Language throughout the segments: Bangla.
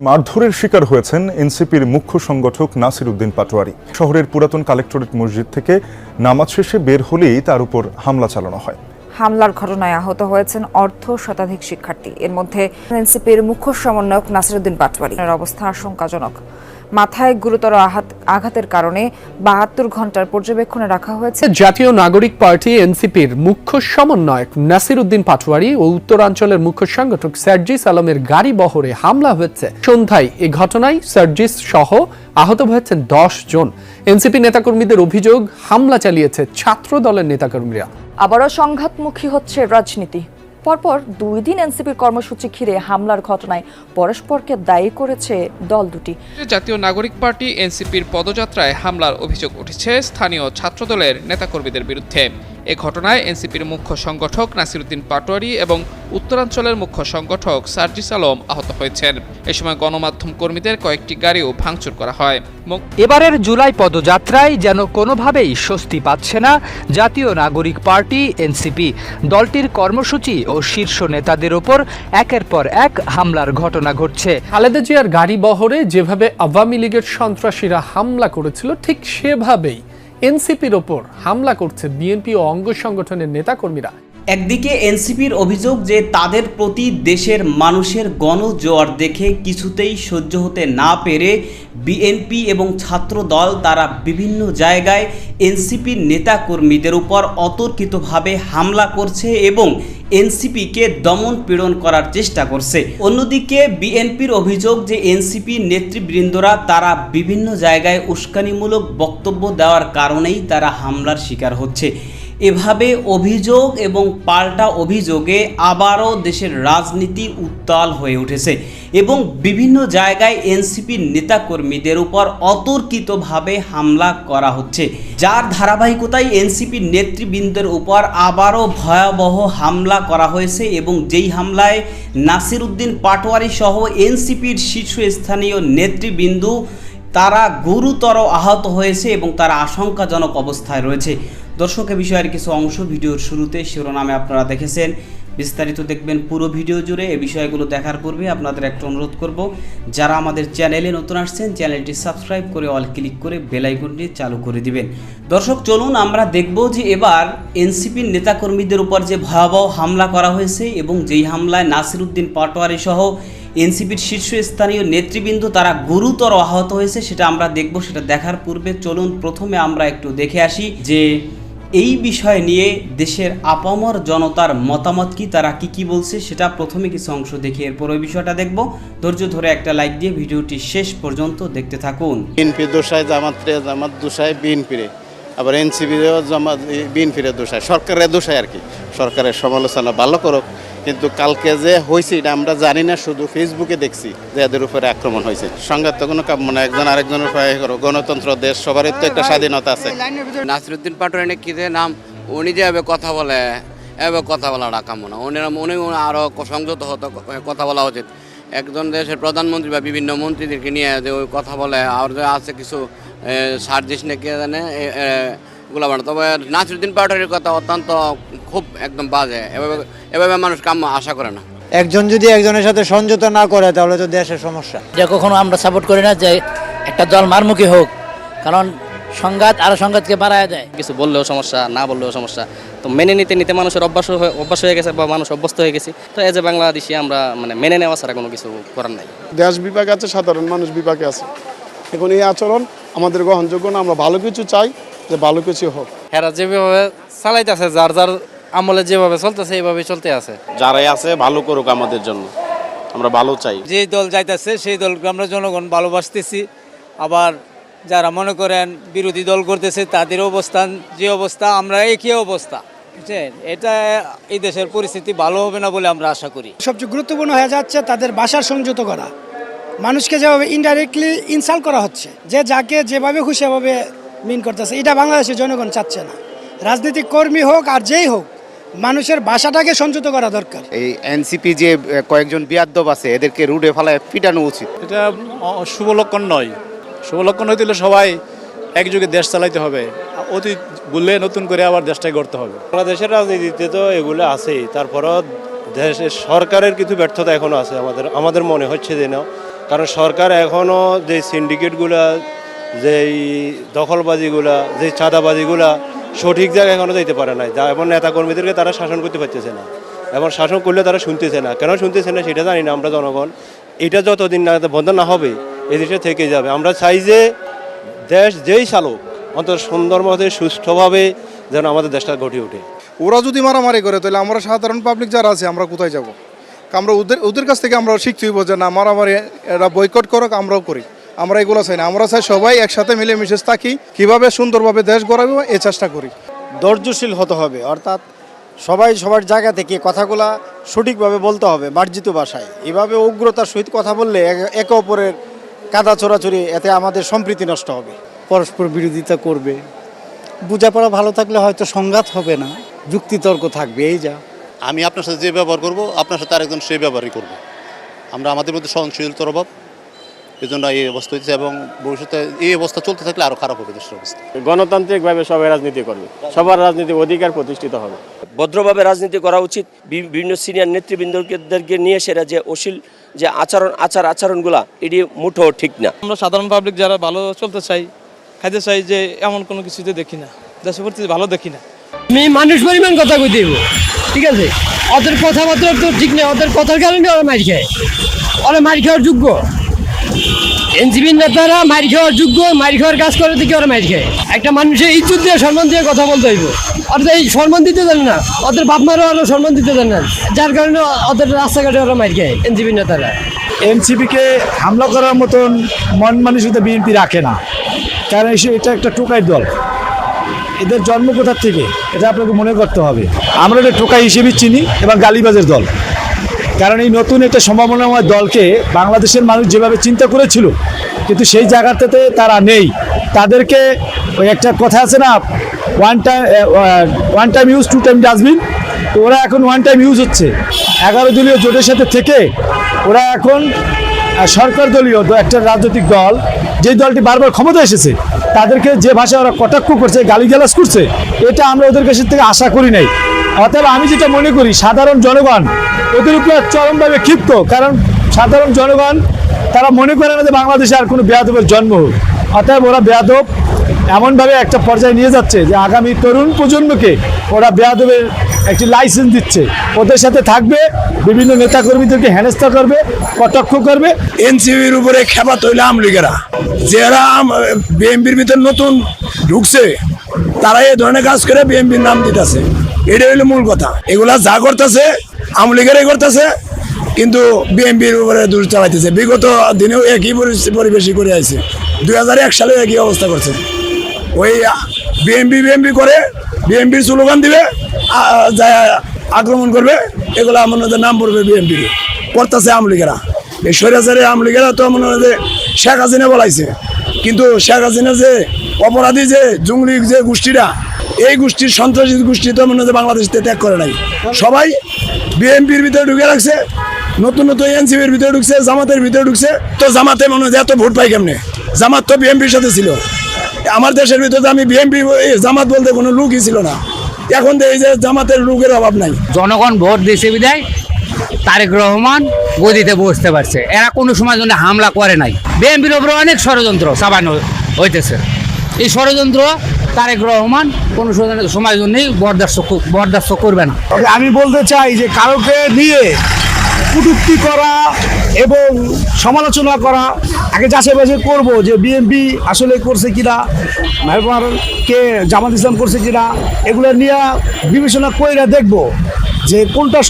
মারধরের শিকার হয়েছেন এনসিপির মুখ্য সংগঠক নাসির উদ্দিন পাটোয়ারি। শহরের পুরাতন কালেক্টরেট মসজিদ থেকে নামাজ শেষে বের হলেই তার উপর হামলা চালানো হয়। হামলার ঘটনায় আহত হয়েছেন অর্ধ শতাধিক শিক্ষার্থী। এর মধ্যে এনসিপির মুখ্য সমন্বয়ক নাসির উদ্দিন পাটোয়ারির অবস্থা আশঙ্কাজনক। মাথায় গুরুতর আঘাতের কারণে ৭২ ঘন্টার পর্যবেক্ষণে রাখা হয়েছে। জাতীয় নাগরিক পার্টি এনসিপির মুখ্য সমন্বয়ক নাসির উদ্দিন পাটোয়ারি ও উত্তরাঞ্চলের মুখ্য সংগঠক সার্জিস আলমের গাড়ি বহরে হামলা হয়েছে। সন্ধ্যায় এই ঘটনায় সার্জিস সহ আহত হয়েছেন ১০ জন। এনসিপি নেতাকর্মীদের অভিযোগ, হামলা চালিয়েছে ছাত্র দলের নেতাকর্মীরা। আবারও সংঘাতমুখী হচ্ছে রাজনীতি। পরপর ২ দিন এনসিপির কর্মসূচি ঘিরে হামলার ঘটনায় পরস্পরকে দায়ী করেছে দল দুটি। জাতীয় নাগরিক পার্টি এনসিপির পদযাত্রায় হামলার অভিযোগ উঠেছে স্থানীয় ছাত্রদলের নেতাকর্মীদের বিরুদ্ধে। এ ঘটনায় এনসিপির মুখ্য সংগঠক নাসির উদ্দিন পাটোয়ারি এবং উত্তরাঞ্চলের মুখ্য সংগঠক সার্জিস আলম আহত হয়েছেন। এ সময় গণমাধ্যম কর্মীদের কয়েকটি গাড়িও ভাঙচুর করা হয়। এবারের জুলাই পদযাত্রায় যেন কোনোভাবেই স্বস্তি পাচ্ছে না জাতীয় নাগরিক পার্টি এনসিপি। দলটির কর্মসূচি ও শীর্ষ নেতাদের ওপর একের পর এক হামলার ঘটনা ঘটছে। খালেদা জিয়ার গাড়ি বহরে যেভাবে আওয়ামী লীগের সন্ত্রাসীরা হামলা করেছিল, ঠিক সেভাবেই এনসিপির ওপর হামলা করছে বিএনপি ও অঙ্গ সংগঠনের নেতাকর্মীরা। একদিকে এনসিপির অভিযোগ যে তাদের প্রতি দেশের মানুষের গণজোয়ার দেখে কিছুতেই সহ্য হতে না পেরে বিএনপি এবং ছাত্র দল তারা বিভিন্ন জায়গায় এনসিপির নেতাকর্মীদের উপর অতর্কিতভাবে হামলা করছে এবং এনসিপিকে দমন পীড়ন করার চেষ্টা করছে। অন্যদিকে বিএনপির অভিযোগ যে এনসিপির নেতৃবৃন্দরা তারা বিভিন্ন জায়গায় উস্কানিমূলক বক্তব্য দেওয়ার কারণেই তারা হামলার শিকার হচ্ছে। এভাবে অভিযোগ এবং পাল্টা অভিযোগে আবারও দেশের রাজনীতি উত্তাল হয়ে উঠেছে এবং বিভিন্ন জায়গায় এনসিপির নেতাকর্মীদের উপর অতর্কিতভাবে হামলা করা হচ্ছে, যার ধারাবাহিকতায় এনসিপির নেতৃবৃন্দের উপর আবারও ভয়াবহ হামলা করা হয়েছে এবং যেই হামলায় নাসির উদ্দিন পাটোয়ারি সহ এনসিপির শীর্ষস্থানীয় নেতৃবৃন্দ তারা গুরুতর আহত হয়েছে এবং তারা আশঙ্কাজনক অবস্থায় রয়েছে। দর্শক, এ বিষয়ের কিছু অংশ ভিডিওর শুরুতে শিরোনামে আপনারা দেখেছেন, বিস্তারিত দেখবেন পুরো ভিডিও জুড়ে। এই বিষয়গুলো দেখার পূর্বে আপনাদের একটা অনুরোধ করব, যারা আমাদের চ্যানেলে নতুন আসছেন চ্যানেলটি সাবস্ক্রাইব করে অল ক্লিক করে বেল আইকনটি চালু করে দিবেন। দর্শক, চলুন আমরা দেখব যে এবার এনসিপির নেতাকর্মীদের উপর যে ভয়াবহ হামলা করা হয়েছে এবং যেই হামলায় নাসির উদ্দিন পাটোয়ারি সহ এনসিপির শীর্ষস্থানীয় নেতৃবৃন্দ তারা গুরুতর আহত হয়েছে, সেটা আমরা দেখব। সেটা দেখার পূর্বে চলুন প্রথমে আমরা একটু দেখে আসি যে এই বিষয় নিয়ে দেশের আপামর জনতার মতামত কি, তারা কি বলছে, সেটা প্রথমে কিছু অংশ দেখে এরপর ওই বিষয়টা দেখব। ধৈর্য ধরে একটা লাইক দিয়ে ভিডিওটি শেষ পর্যন্ত দেখতে থাকুন। বিএনপি দোষায় জামাত দোষায় বিএনপিরে, আবার এনসিপিরেও বিএনপিরে দোষায়, সরকারের দোষায় আর কি। সরকারের সমালোচনা ভালো করুক, কিন্তু কালকে যে হয়েছে এটা আমরা জানি না, শুধু ফেসবুকে দেখছি যে এদের উপরে আক্রমণ হয়েছে। সংঘাত তো কোনো কাম না, একজন আরেকজনের উপরে করো। গণতন্ত্র দেশ, সবারই তো একটা স্বাধীনতা আছে। নাসির উদ্দিন পাটোয়ারি কি নাম, উনি যে এভাবে কথা বলে, এভাবে কথা বলাটা কাম্য না। উনি আরও সংযত হতো, কথা বলা উচিত। একজন দেশের প্রধানমন্ত্রী বা বিভিন্ন মন্ত্রীদেরকে নিয়ে যে ওই কথা বলে, আর যে আছে কিছু সার্জিস নাকি জানে এগুলো বানা। তবে নাসির উদ্দিন পাটোয়ারির কথা অত্যন্ত খুব একদম বাজে, এভাবে মানুষ কাম্য আশা করে না। একজন যদি একজনের সাথে সংযত না করে তাহলে তো দেশের সমস্যা। যে কখনো আমরা সাপোর্ট করি না যে একটা দল মারমুখী হোক, কারণ সংঘাত আরো সংঘাতকে বাড়ায় দেয়। কিছু বললেও সমস্যা, না বললেও সমস্যা। তো মেনে নিতে মানুষের অভ্যাস হয়ে গেছে বা মানুষ অভ্যস্ত হয়ে গেছে। তো এজ এ বাংলাদেশি আমরা মেনে নেওয়া ছাড়া কোনো কিছু করার নাই। দেশ বিভাগ আছে, সাধারণ মানুষ বিভাগে আছে। এখন এই আচরণ আমাদের গ্রহণযোগ্য না। আমরা ভালো কিছু চাই, যে ভালো কিছু হোক। এরা যেভাবে চালাইতেছে, যার যার আমলে যেভাবে চলতেছে এইভাবে চলতে আছে। যারাই আছে ভালো করুক আমাদের জন্য, আমরা ভালো চাই। যে দল যাইতেছে সেই দলকে আমরা জনগণ ভালোবাসতেছি। আবার যারা মনে করেন বিরোধী দল করতেছে তাদের অবস্থান যে অবস্থা, আমরা একই অবস্থা। বুঝছেন, এটা এই দেশের পরিস্থিতি ভালো হবে না বলে আমরা আশা করি। সবচেয়ে গুরুত্বপূর্ণ হয়ে যাচ্ছে তাদের ভাষার সংযত করা। মানুষকে যেভাবে ইনডাইরেক্টলি ইনসাল্ট করা হচ্ছে, যে যাকে যেভাবে খুশি সেভাবে মিন করতেছে, এটা বাংলাদেশের জনগণ চাচ্ছে না। রাজনৈতিক কর্মী হোক আর যেই হোক, মানুষের ভাষাটাকে সংযত করা দরকার। এই এনসিপি যে কয়েকজন বিয়াদ্দব আছে, এদেরকে রুডে ফেলায় পিটানো উচিত। এটা শুভ লক্ষণ নয়। শুভ লক্ষণ হইতে সবাই একযোগে দেশ চালাইতে হবে, অতীত ভুলে নতুন করে আবার দেশটাই গড়তে হবে। বাংলাদেশের রাজনীতিতে তো এগুলো আছেই, তারপরও দেশের সরকারের কিছু ব্যর্থতা এখনো আছে। আমাদের মনে হচ্ছে যে না, কারণ সরকার এখনও যে সিন্ডিকেটগুলা, যেই দখলবাজিগুলা, যে চাঁদাবাজিগুলা সঠিক জায়গায় এখনও যেতে পারে না। যা এমন নেতাকর্মীদেরকে তারা শাসন করতে পারতেছে না, এবং শাসন করলে তারা শুনতেছে না। কেন শুনতেছে না সেটা জানি না আমরা জনগণ। এটা যতদিন না বন্ধ না হবে এই দেশে থেকে যাবে। আমরা চাই যে দেশ যেই চালক অন্তত সুন্দরভাবে সুষ্ঠুভাবে যেন আমাদের দেশটা গড়ে ওঠে। ওরা যদি মারামারি করে তাহলে আমরা সাধারণ পাবলিক যারা আছে আমরা কোথায় যাব? আমরা ওদের কাছ থেকে আমরা শিখতে হইব যে না, মারামারি এরা বয়কট করুক, আমরাও করি। আমরা এগুলো চাই না, আমরা চাই সবাই একসাথে মিলেমিশে থাকি, কীভাবে সুন্দরভাবে দেশ গড়াবে এই চেষ্টা করি। ধৈর্যশীল হতে হবে, অর্থাৎ সবাই সবার জায়গা থেকে কথাগুলা সঠিকভাবে বলতে হবে, মার্জিত ভাষায়। এভাবে উগ্রতার সহিত কথা বললে একে অপরের কাদা চোরাচুরি, এতে আমাদের সম্প্রীতি নষ্ট হবে। পরস্পর বিরোধিতা করবে, বোঝাপড়া ভালো থাকলে হয়তো সংঘাত হবে না, যুক্তিতর্ক থাকবে। এই যা আমি আপনার সাথে যে ব্যবহার করব, আপনার সাথে আরেকজন সেই ব্যবহারই করব। আমরা আমাদের মধ্যে সহনশীলতার অভাব, এই জন্য এই অবস্থা হয়েছে, এবং ভবিষ্যতে এই অবস্থা চলতে থাকলে আরও খারাপ হবে দেশের অবস্থা। গণতান্ত্রিকভাবে সবাই রাজনীতি করবে, সবার রাজনীতির অধিকার প্রতিষ্ঠিত হবে। ভদ্রভাবে রাজনীতি করা উচিত। বিভিন্ন সিনিয়র নেতৃবৃন্দদেরকে নিয়ে সেরা যে অশ্লীল যে আচরণগুলা, এটি মুঠো ঠিক না। আমরা সাধারণ পাবলিক যারা ভালো চলতে চাই, খাইতে চাই, যে এমন কোনো কিছুতে দেখি না, দেশের প্রতি ভালো দেখি না। আমি মানুষ পরিমাণ কথা কই দেব, ঠিক আছে? ওদের কথাবার্তা তো ঠিক নেই, ওদের কথার কারণে ওরা মার খায়, ওরা মার খাওয়ার যোগ্য। এনসিপি নেতারা মার খাওয়ার যোগ্য, মার খাওয়ার কাজ করে দেখে ওরা মার খায়। একটা মানুষের ইজ্জত দিয়ে সম্মান দিয়ে কথা বলতে হইব। ওরা এই সম্মান দিতে জানে না, ওদের বাপ মারও ওরা সম্মান দিতে জানে না, যার কারণে ওদের রাস্তাঘাটে ওরা মার খায় এনসিপি নেতারা। এনসিপিকে হামলা করার মতন মন মানসিকতা বিএনপি রাখে না, কারণ এটা একটা টোকাই দল। এদের জন্ম কোথার থেকে এটা আপনাকে মনে করতে হবে। আমরা এটা টোকাই হিসেবে চিনি এবং গালিবাজের দল, কারণ এই নতুন একটা সম্ভাবনাময় দলকে বাংলাদেশের মানুষ যেভাবে চিন্তা করেছিল, কিন্তু সেই জায়গাটাতে তারা নেই। তাদেরকে ওই একটা কথা আছে না, one time use to time dustbin, তো ওরা এখন ওয়ান টাইম ইউজ হচ্ছে। 11 দলীয় জোটের সাথে থেকে ওরা এখন সরকার দলীয় একটা রাজনৈতিক দল, যে দলটি বারবার ক্ষমতা এসেছে, তাদেরকে যে ভাষায় ওরা কটাক্ষ করছে, গালিগালাজ করছে, এটা আমরা ওদের কাছ থেকে আশা করি নাই। অতএব আমি যেটা মনে করি, সাধারণ জনগণ ওদের উপরে চরমভাবে ক্ষিপ্ত, কারণ সাধারণ জনগণ তারা মনে করে না যে বাংলাদেশে আর কোনো বেয়াদবের জন্ম হোক। অতএব ওরা বেয়াদব এমনভাবে একটা পর্যায়ে নিয়ে যাচ্ছে যে আগামী তরুণ প্রজন্মকে ওরা বেয়াদবের একটি লাইসেন্স দিচ্ছে, ওদের সাথে থাকবে, বিভিন্ন নেতাকর্মীদেরকে হেনস্থা করবে, কটাক্ষ করবে। এনসিপির উপরে খেপা তৈল আমলিগেরা, যারা বিএনপির ভিতরে নতুন ঢুকছে, তারা এই ধরনের কাজ করে বিএনপির নাম দিতেছে। এটা হইলো মূল কথা। এগুলা যা করতেছে আমলিগেরাই করতেছে, কিন্তু বিএনপির উপরে দূর চালাইতেছে। বিগত দিনেও একই পরিবেশই করে আছে, 2001 সালে একই অবস্থা করছে। ওই বিএনপি করে, বিএনপির স্লোগান দিবে, যা আক্রমণ করবে, এগুলো আমাদের নাম পড়বে বিএনপির করতেছে আমলিগেরা। এই স্বৈরাচারী আমলিগেরা তো মনে হয় যে শেখ হাসিনা বলাইছে, কিন্তু শেখ হাসিনা যে অপরাধী যে জঙ্গলি যে গোষ্ঠীরা, এই গোষ্ঠীর সন্ত্রাসী গোষ্ঠী তো মনে হয় বাংলাদেশ ত্যাগ করে নাই। সবাই বিএনপির ভিতরে ঢুকে রাখছে, নতুন নতুন এনসিপির ভিতরে ঢুকছে, জামাতের ভিতরে ঢুকছে। তো জামাতে মনে হয় এত ভোট পাই কেমনে? জামাত তো বিএনপির সাথে ছিল। আমার দেশের ভিতরে আমি বিএনপি জামাত বলতে কোনো লোকই ছিল না। এখন এই যে জামাতের লোকের অভাব নাই। জনগণ ভোট দিয়েছে বিদায় তারেক রহমান গদিতে বসতে পারছে। এরা কোনো সময় জন্য হামলা করে নাই। বিএনপির উপরে অনেক ষড়যন্ত্র চাবানো হইতেছে। এই ষড়যন্ত্র তারেক রহমান কোনো সময় জন্যই বরদাস্ত করবে না। আমি বলতে চাই যে কারোকে নিয়ে কটূক্তি করা এবং সমালোচনা করা, আগে যাচাই বাছাই করবো যে বিএনপি আসলে করছে কিনা, কে জামাত ইসলাম করছে কিনা, এগুলো নিয়ে বিবেচনা করে দেখবো যে কোনটা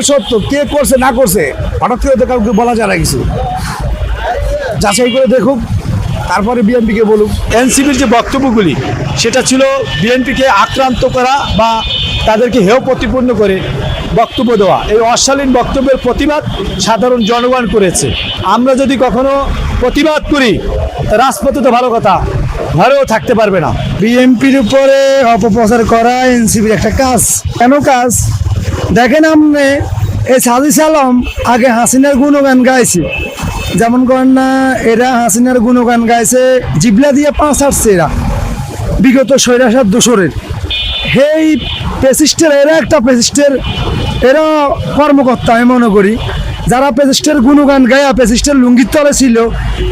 সত্য, কে করছে না করছে। হঠাৎ করে কাউকে বলা যায় না কিছু, যাচাই করে দেখুক, তারপরে বিএনপিকে বলুক। এনসিপির যে বক্তব্যগুলি, সেটা ছিল বিএনপিকে আক্রান্ত করা বা তাদেরকে হেয় প্রতিপন্ন করে বক্তব্য দেওয়া। এই অশালীন বক্তব্যের প্রতিবাদ সাধারণ জনগণ করেছে। আমরা যদি কখনো প্রতিবাদ করি, রাজপথে তো ভালো কথা, ঘরেও থাকতে পারবে না। বিএনপির উপরে অপপ্রচার করা এনসিপির একটা কাজ। কেন কাজ? দেখেন, আপনি এই সাজিস আলম আগে হাসিনার গুণগান গাইছে, যেমন করেন না, এরা হাসিনার গুণগান গাইছে, জিবলা দিয়ে পাঁচ আসছে এরা বিগত স্বৈরাচার দোসরের। এই পেসিস্টের, এরা একটা পেসিস্টের, এরা কর্মকর্তা আমি মনে করি। যারা পেজিস্টের গুণগান গায়া পেজিস্টের লুঙ্গির তলে ছিল,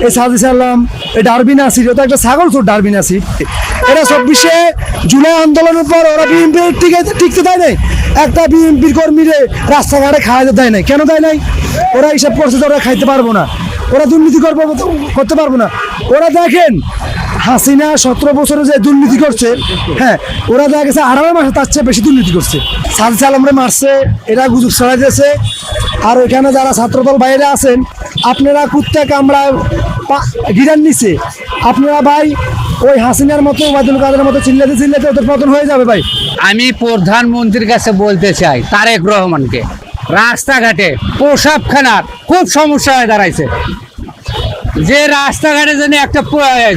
এই সাজিস আলম, এই ডারবিন আসিল, তো একটা ছাগল চোর ডারবিন আসি, এরা 24শে জুলাই আন্দোলনের পর ওরা বিএনপি টিকতে দেয় নাই, একটা বিএনপির কর্মীরে রাস্তাঘাটে খাওয়াতে দেয় নাই। কেন দেয় নাই? ওরা হিসাব করছে যে ওরা খাইতে পারবো না, ওরা দুর্নীতি করতে পারবো না। ওরা দেখেন হাসিনা 17 বছরে যে দুর্নীতি করছে, হ্যাঁ ওরা দেখা গেছে 18 মাসে তার চেয়ে বেশি দুর্নীতি করছে। সাজিস আলমরে মারছে, এরা গুজব ছড়াই দিয়েছে। আর ওইখানে যারা ছাত্রদল বাইরে আছেন, আপনারা কুত্তা কামড়া গিরার নিচে, আপনারা ভাই ওই হাসিনার মতো ওবায়দুল কাদেরের মতো চিল্লাতে ওদের পতন হয়ে যাবে ভাই। আমি প্রধানমন্ত্রীর কাছে বলতে চাই, তারেক রহমানকে, রাস্তাঘাটে প্রসাবখানার খুব সমস্যা হয়ে দাঁড়াইছে, যে রাস্তাঘাটে যেন একটা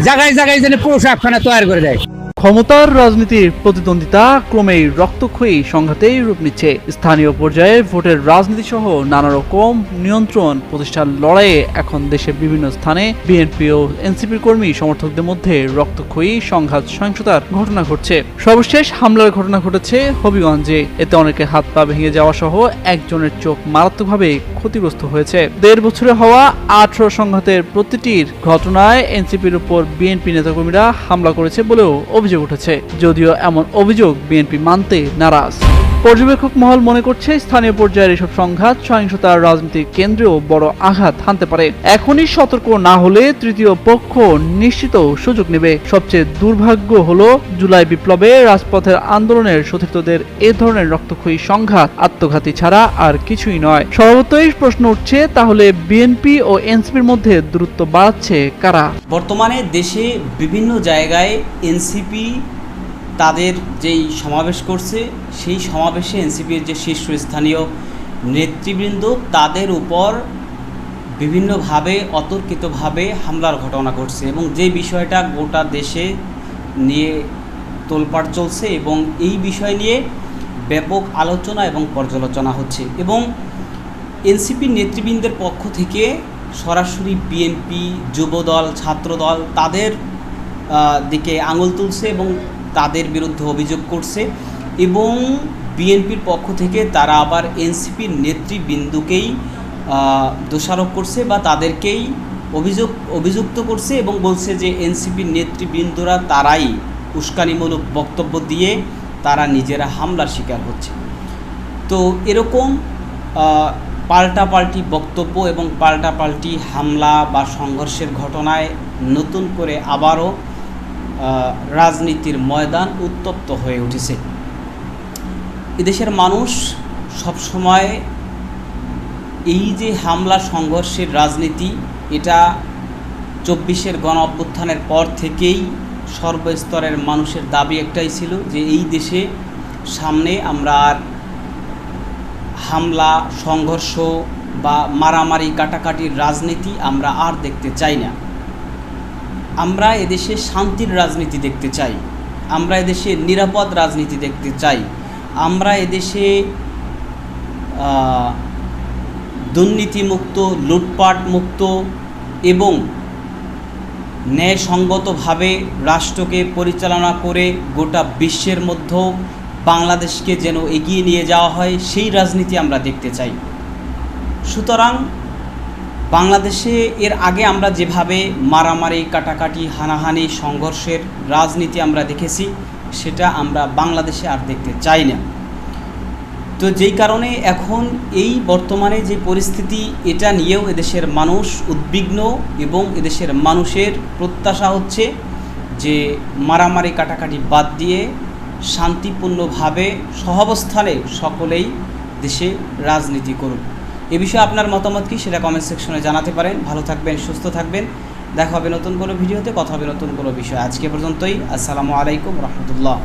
জায়গায় জায়গায় যেন প্রসাবখানা তৈরি করে দেয়। ক্ষমতার রাজনীতির প্রতিদ্বন্দ্বিতা ক্রমেই রক্তক্ষয়ী সংঘাতেই রূপ নিচ্ছে। স্থানীয় পর্যায়ে ভোটের রাজনীতি সহ নানা রকম নিয়ন্ত্রণ প্রতিষ্ঠার লড়াইয়ে এখন দেশের বিভিন্ন স্থানে বিএনপি ও এনসিপির কর্মী সমর্থকদের মধ্যে রক্তক্ষয়ী সংঘাত সহিংসতার ঘটনা ঘটছে। সর্বশেষ হামলার ঘটনা ঘটেছে হবিগঞ্জে। এতে অনেকের হাত পা ভেঙে যাওয়া সহ একজনের চোখ মারাত্মকভাবে ক্ষতিগ্রস্ত হয়েছে। 1.5 বছরে হওয়া 18 সংঘাতের প্রতিটির ঘটনায় এনসিপির উপর বিএনপি নেতাকর্মীরা হামলা করেছে বলেও অভিযোগ উঠেছে। যদিও এমন অভিযোগ বিএনপি মানতে নারাজ। পর্যবেক্ষক মহল মনে করছে স্থানীয় পর্যায়ের এসব সংঘাত সহিংসতার রাজনীতির কেন্দ্রেও বড় আঘাত হানতে পারে। এখনই সতর্ক না হলে তৃতীয় পক্ষ নিশ্চিত সুযোগ নেবে। সবচেয়ে দুর্ভাগ্য হলো জুলাই বিপ্লবে রাজপথের আন্দোলনের সতীর্থদের এ ধরনের রক্তক্ষয়ী সংঘাত আত্মঘাতী ছাড়া আর কিছুই নয়। স্বভাবতই প্রশ্ন উঠছে, তাহলে বিএনপি ও এনসিপির মধ্যে দূরত্ব বাড়াচ্ছে কারা? বর্তমানে দেশে বিভিন্ন জায়গায় এনসিপি তাদের যেই সমাবেশ করছে, সেই সমাবেশে এনসিপির যে শীর্ষস্থানীয় নেতৃবৃন্দ তাদের উপর বিভিন্নভাবে অতর্কিতভাবে হামলার ঘটনা ঘটছে এবং যে বিষয়টা গোটা দেশে নিয়ে তোলপাড় চলছে এবং এই বিষয় নিয়ে ব্যাপক আলোচনা এবং পর্যালোচনা হচ্ছে এবং এনসিপির নেতৃবৃন্দের পক্ষ থেকে সরাসরি বিএনপি, যুবদল, ছাত্রদল তাদের দিকে আঙুল তুলছে এবং তাদের বিরুদ্ধে অভিযোগ করছে এবং বিএনপির পক্ষ থেকে তারা আবার এনসিপির নেতৃবৃন্দকেই দোষারোপ করছে বা তাদেরকেই অভিযুক্ত করছে এবং বলছে যে এনসিপির নেতৃবৃন্দরা তারাই উস্কানিমূলক বক্তব্য দিয়ে তারা নিজেরা হামলার শিকার হচ্ছে। তো এরকম পাল্টাপাল্টি বক্তব্য এবং পাল্টাপাল্টি হামলা বা সংঘর্ষের ঘটনায় নতুন করে আবারও রাজনীতির ময়দান উত্তপ্ত হয়ে উঠেছে। এদেশের মানুষ সবসময় এই যে হামলা সংঘর্ষের রাজনীতি, এটা 24-এর গণ অভ্যুত্থানের পর থেকেই সর্বস্তরের মানুষের দাবি একটাই ছিল যে এই দেশে সামনে আমরা আর হামলা, সংঘর্ষ বা মারামারি কাটাকাটির রাজনীতি আমরা আর দেখতে চাই না। আমরা এদেশে শান্তির রাজনীতি দেখতে চাই, আমরা এদেশে নিরাপদ রাজনীতি দেখতে চাই, আমরা এদেশে দুর্নীতিমুক্ত, লুটপাট মুক্ত এবং ন্যায়সঙ্গতভাবে রাষ্ট্রকে পরিচালনা করে গোটা বিশ্বের মধ্যেও বাংলাদেশকে যেন এগিয়ে নিয়ে যাওয়া হয়, সেই রাজনীতি আমরা দেখতে চাই। সুতরাং বাংলাদেশে এর আগে আমরা যেভাবে মারামারি, কাটাকাটি, হানাহানি, সংঘর্ষের রাজনীতি আমরা দেখেছি, সেটা আমরা বাংলাদেশে আর দেখতে চাই না। তো যেই কারণে এখন এই বর্তমানে যে পরিস্থিতি, এটা নিয়েও এদেশের মানুষ উদ্বিগ্ন এবং এদেশের মানুষের প্রত্যাশা হচ্ছে যে মারামারি কাটাকাটি বাদ দিয়ে শান্তিপূর্ণভাবে সহাবস্থানে সকলেই দেশে রাজনীতি করুন। এ বিষয়ে আপনার মতামত কি, সেটা কমেন্ট সেকশনে জানাতে পারেন। ভালো থাকবেন, সুস্থ থাকবেন, দেখা হবে নতুন কোনো ভিডিওতে, কথা হবে নতুন কোনো বিষয়। আজকে পর্যন্তই। আসসালামু আলাইকুম রহমতুল্লাহ।